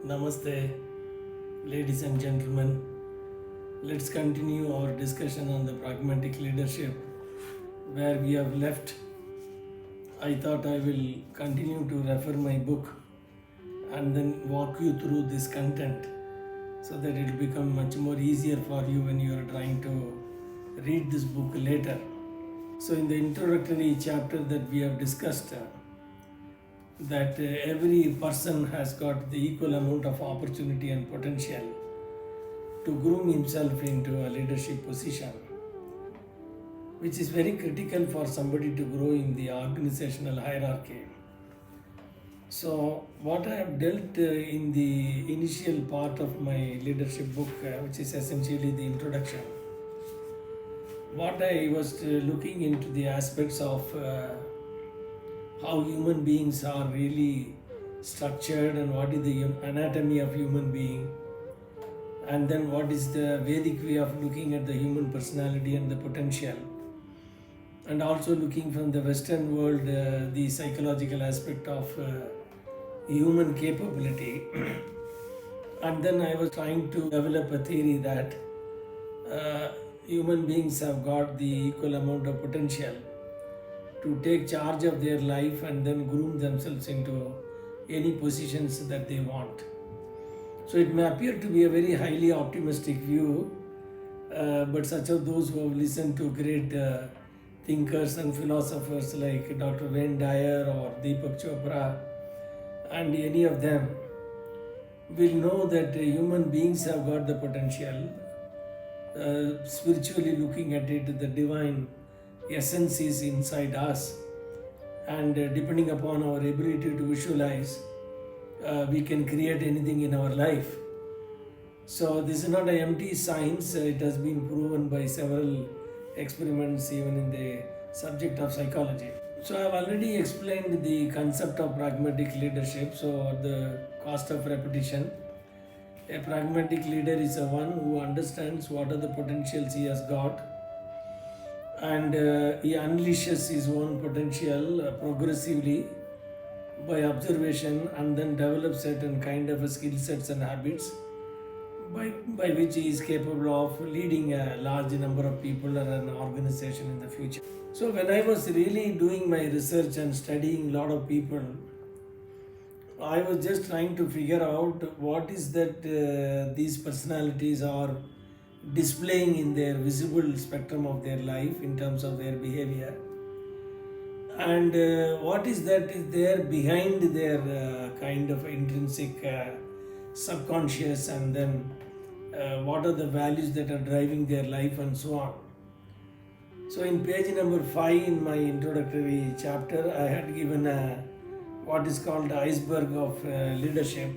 Namaste, ladies and gentlemen. Let's continue our discussion on the pragmatic leadership where we have left. I thought I will continue to refer my book and then walk you through this content so that it will become much more easier for you when you are trying to read this book later. So, in the introductory chapter that we have discussed, that every person has got the equal amount of opportunity and potential to groom himself into a leadership position, which is very critical for somebody to grow in the organizational hierarchy. So, what I have dealt in the initial part of my leadership book, which is essentially the introduction, what I was looking into the aspects of how human beings are really structured and what is the anatomy of human being, and then what is the Vedic way of looking at the human personality and the potential, and also looking from the Western world the psychological aspect of human capability. And then I was trying to develop a theory that human beings have got the equal amount of potential to take charge of their life and then groom themselves into any positions that they want. So it may appear to be a very highly optimistic view, but such of those who have listened to great thinkers and philosophers like Dr. Wayne Dyer or Deepak Chopra and any of them will know that human beings have got the potential. Spiritually looking at it, the divine essence is inside us, and depending upon our ability to visualize, we can create anything in our life. So this is not an empty science. It has been proven by several experiments even in the subject of psychology. So I have already explained the concept of pragmatic leadership, so at the cost of repetition, a pragmatic leader is a one who understands what are the potentials he has got, and he unleashes his own potential progressively by observation, and then develops certain kind of skill sets and habits by which he is capable of leading a large number of people or an organization in the future. So when I was really doing my research and studying a lot of people, I was just trying to figure out what is that these personalities are displaying in their visible spectrum of their life in terms of their behavior, and what is that is there behind their kind of intrinsic subconscious, and then what are the values that are driving their life and so on. So in page number 5 in my introductory chapter, I had given what is called the iceberg of leadership,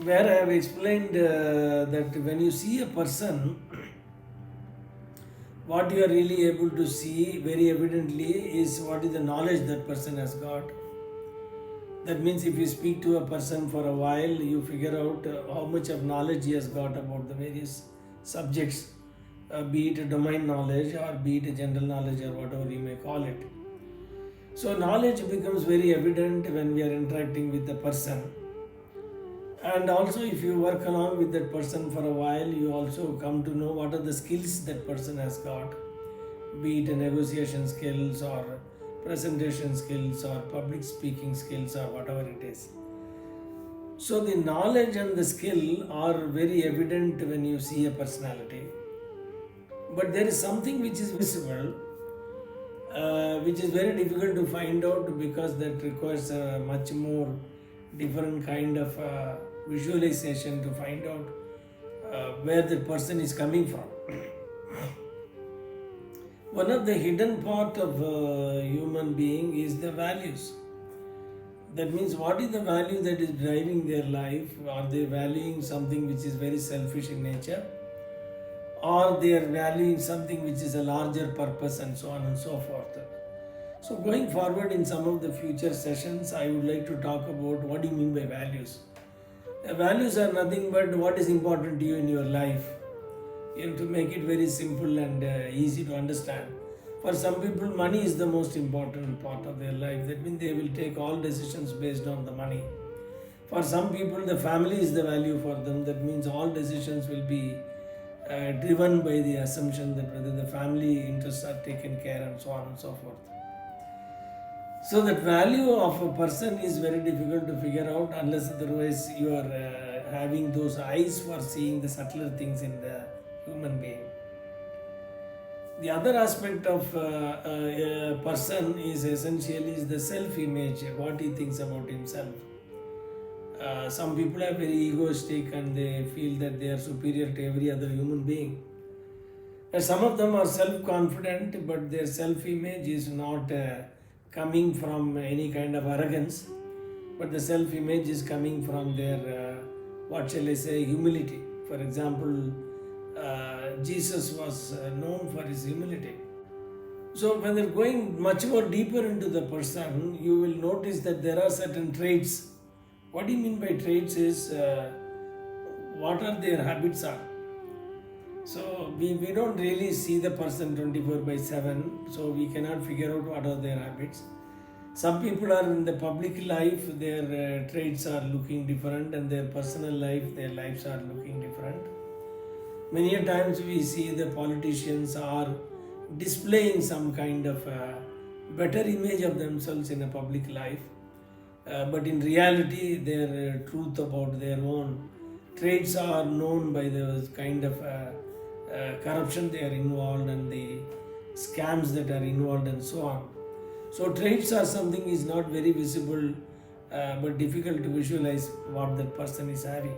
where I have explained that when you see a person, what you are really able to see very evidently is what is the knowledge that person has got. That means if you speak to a person for a while, you figure out how much of knowledge he has got about the various subjects, be it a domain knowledge or be it a general knowledge or whatever you may call it. So knowledge becomes very evident when we are interacting with the person. And also if you work along with that person for a while, you also come to know what are the skills that person has got, be it negotiation skills or presentation skills or public speaking skills or whatever it is. So the knowledge and the skill are very evident when you see a personality. But there is something which is visible, which is very difficult to find out because that requires a much more different kind of visualization to find out where the person is coming from. One of the hidden part of human being is the values. That means what is the value that is driving their life? Are they valuing something which is very selfish in nature? Or they are valuing something which is a larger purpose, and so on and so forth. So going forward in some of the future sessions, I would like to talk about what do you mean by values. Values are nothing but what is important to you in your life. You have to make it very simple and easy to understand. For some people, money is the most important part of their life. That means they will take all decisions based on the money. For some people, the family is the value for them. That means all decisions will be driven by the assumption that whether the family interests are taken care and so on and so forth. So that value of a person is very difficult to figure out unless otherwise you are having those eyes for seeing the subtler things in the human being. The other aspect of a person is essentially is the self-image, what he thinks about himself. Some people are very egoistic and they feel that they are superior to every other human being. And some of them are self-confident, but their self-image is not coming from any kind of arrogance, but the self-image is coming from their, what shall I say, humility. For example, Jesus was known for his humility. So when they're going much more deeper into the person, you will notice that there are certain traits. What do you mean by traits is what are their habits are. So we don't really see the person 24/7, so we cannot figure out what are their habits. Some people are in the public life, their traits are looking different, and their personal life, their lives are looking different. Many a times we see the politicians are displaying some kind of better image of themselves in a public life, but in reality their truth about their own traits are known by the kind of corruption they are involved and the scams that are involved and so on. So traits are something is not very visible, but difficult to visualize what that person is having.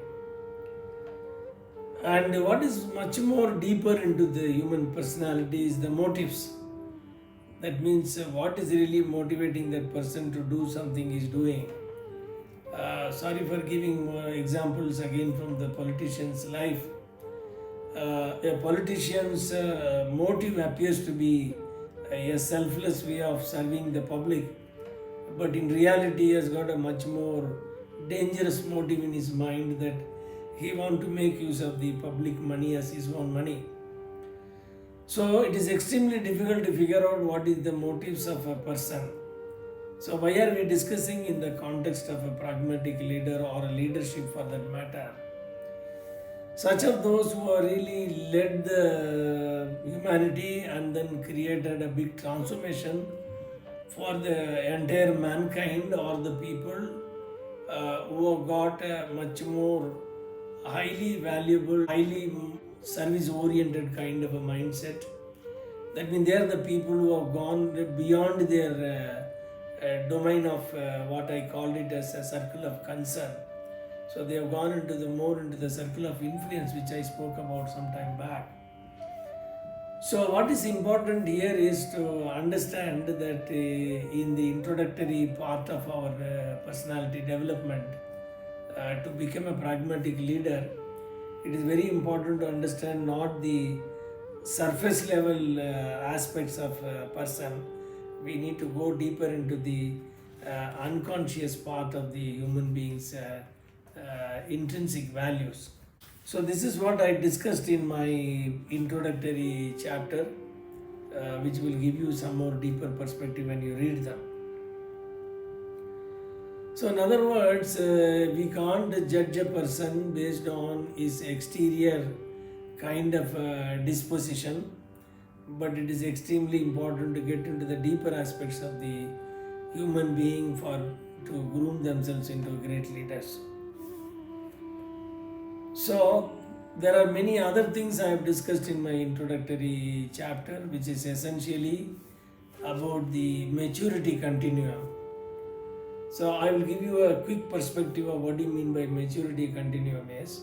And what is much more deeper into the human personality is the motives. That means what is really motivating that person to do something he's doing. Sorry for giving more examples again from the politician's life. A politician's motive appears to be a selfless way of serving the public, but in reality he has got a much more dangerous motive in his mind, that he wants to make use of the public money as his own money. So it is extremely difficult to figure out what is the motives of a person. So why are we discussing in the context of a pragmatic leader or a leadership for that matter? Such of those who are really led the humanity and then created a big transformation for the entire mankind, or the people who have got a much more highly valuable, highly service oriented kind of a mindset. That means they are the people who have gone beyond their domain of what I called it as a circle of concern. So they have gone into the circle of influence, which I spoke about some time back. So what is important here is to understand that in the introductory part of our personality development, to become a pragmatic leader, it is very important to understand not the surface level aspects of a person. We need to go deeper into the unconscious part of the human being's intrinsic values. So this is what I discussed in my introductory chapter, which will give you some more deeper perspective when you read them. So in other words, we can't judge a person based on his exterior kind of disposition, but it is extremely important to get into the deeper aspects of the human being to groom themselves into great leaders. So there are many other things I have discussed in my introductory chapter, which is essentially about the maturity continuum. So I will give you a quick perspective of what do you mean by maturity continuum is.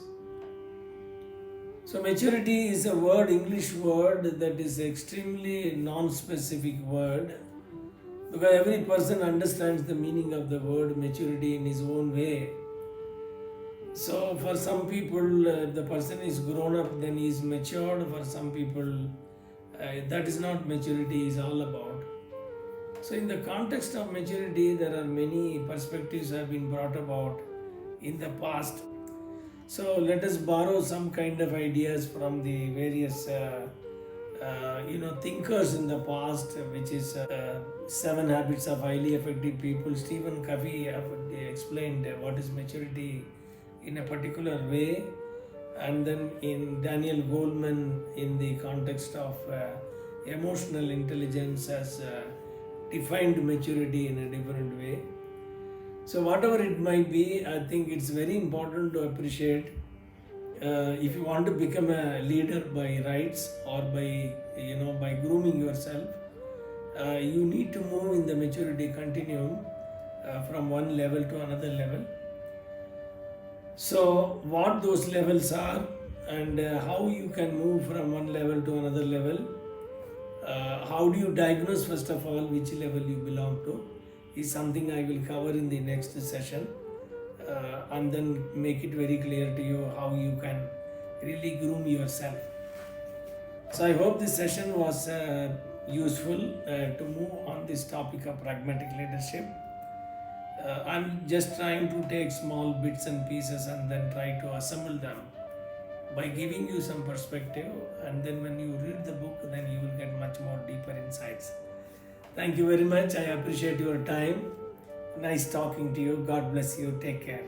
So maturity is a word, English word, that is extremely non-specific word, because every person understands the meaning of the word maturity in his own way. So for some people, the person is grown up, then he is matured. For some people, that is not maturity is all about. So in the context of maturity, there are many perspectives have been brought about in the past. So let us borrow some kind of ideas from the various thinkers in the past, which is Seven Habits of Highly Effective People. Stephen Covey have explained what is maturity in a particular way, and then in Daniel Goleman, in the context of emotional intelligence, has defined maturity in a different way. So whatever it might be, I think it's very important to appreciate. If you want to become a leader by rights or by grooming yourself, you need to move in the maturity continuum from one level to another level. So what those levels are, and how you can move from one level to another level, how do you diagnose first of all which level you belong to, is something I will cover in the next session, and then make it very clear to you how you can really groom yourself. So I hope this session was useful to move on this topic of pragmatic leadership. I'm just trying to take small bits and pieces and then try to assemble them by giving you some perspective, and then when you read the book, then you will get much more deeper insights. Thank you very much. I appreciate your time. Nice talking to you. God bless you. Take care.